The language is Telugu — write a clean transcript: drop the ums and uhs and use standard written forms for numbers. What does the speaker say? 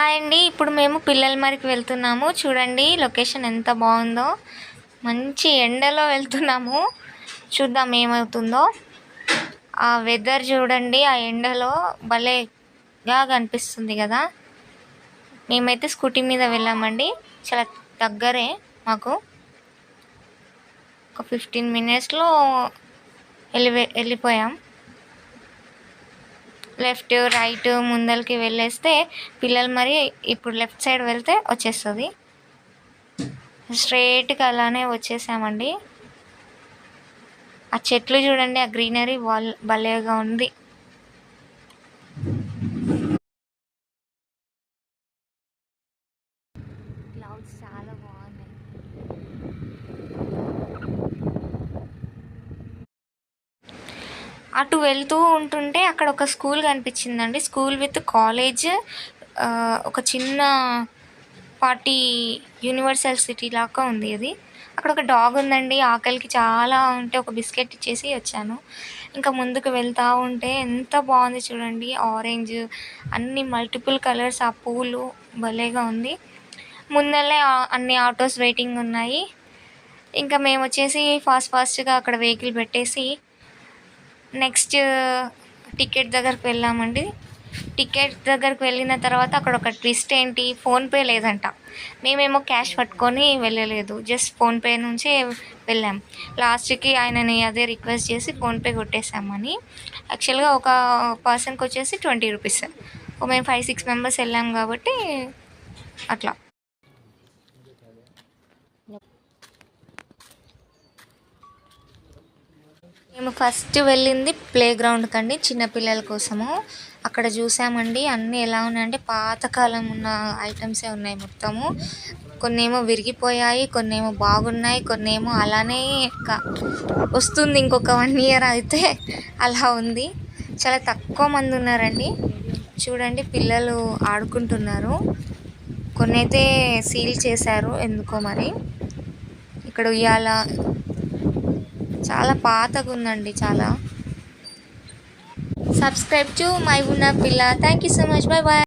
హాయ్ అండి. ఇప్పుడు మేము పిల్లలమరికి వెళ్తున్నాము. చూడండి లొకేషన్ ఎంత బాగుందో. మంచి ఎండలో వెళ్తున్నాము. చూద్దాం ఏమవుతుందో. ఆ వెదర్ చూడండి, ఆ ఎండలో భలేగా కనిపిస్తుంది కదా. మేమైతే స్కూటీ మీద వెళ్ళామండి. చాలా దగ్గరే మాకు. ఒక 15 మినిట్స్లో వెళ్ళిపోయాం. లెఫ్ట్ రైట్ ముందరికి వెళ్ళేస్తే పిల్లలు మరి ఇప్పుడు లెఫ్ట్ సైడ్ వెళ్తే వచ్చేస్తుంది. స్ట్రైట్గా అలానే వచ్చేసామండి. ఆ చెట్లు చూడండి, ఆ గ్రీనరీ భలేగా ఉంది. క్లౌడ్స్ చాలా బాగున్నాయి. అటు వెళ్తూ ఉంటుంటే అక్కడ ఒక స్కూల్ కనిపించిందండి. స్కూల్ విత్ కాలేజ్, ఒక చిన్న పార్టీ యూనివర్సల్ సిటీ లాగా ఉంది అది. అక్కడ ఒక డాగ్ ఉందండి. ఆకలికి చాలా ఉంటే ఒక బిస్కెట్ ఇచ్చేసి వచ్చాను. ఇంకా ముందుకు వెళ్తూ ఉంటే ఎంత బాగుంది చూడండి. ఆరెంజ్ అన్ని మల్టిపుల్ కలర్స్, ఆ పూలు భలేగా ఉంది. ముందరే అన్ని ఆటోస్ వెయిటింగ్ ఉన్నాయి. ఇంకా మేము వచ్చేసి ఫాస్ట్గా అక్కడ వెహికల్ పెట్టేసి నెక్స్ట్ టికెట్ దగ్గరకు వెళ్ళామండి. టికెట్ దగ్గరకు వెళ్ళిన తర్వాత అక్కడ ఒక ట్విస్ట్ ఏంటి, ఫోన్పే లేదంట. మేమేమో క్యాష్ పట్టుకొని వెళ్ళలేదు, జస్ట్ ఫోన్పే నుంచే వెళ్ళాం. లాస్ట్కి ఆయనని అదే రిక్వెస్ట్ చేసి ఫోన్పే కొట్టేసామని. యాక్చువల్గా ఒక పర్సన్కి వచ్చేసి 20 రూపీస్. మేము 5-6 మెంబర్స్ వెళ్ళాం కాబట్టి అట్లా. మేము ఫస్ట్ వెళ్ళింది ప్లే గ్రౌండ్కి అండి, చిన్నపిల్లల కోసము. అక్కడ చూసామండి అన్నీ ఎలా ఉన్నాయంటే పాతకాలం ఉన్న ఐటమ్సే ఉన్నాయి మొత్తము. కొన్ని ఏమో విరిగిపోయాయి, కొన్ని ఏమో బాగున్నాయి, కొన్ని ఏమో అలానే వస్తుంది ఇంకొక 1 year అయితే అలా ఉంది. చాలా తక్కువ మంది ఉన్నారండి. చూడండి పిల్లలు ఆడుకుంటున్నారు. కొన్ని అయితే సీల్ చేశారు ఎందుకో మరి. ఇక్కడ ఉయ్యాల చాలా పాతగా ఉందండి. చాలా. సబ్స్క్రైబ్ టు మై ఉన్న పిల్ల. Thank you so much. Bye bye.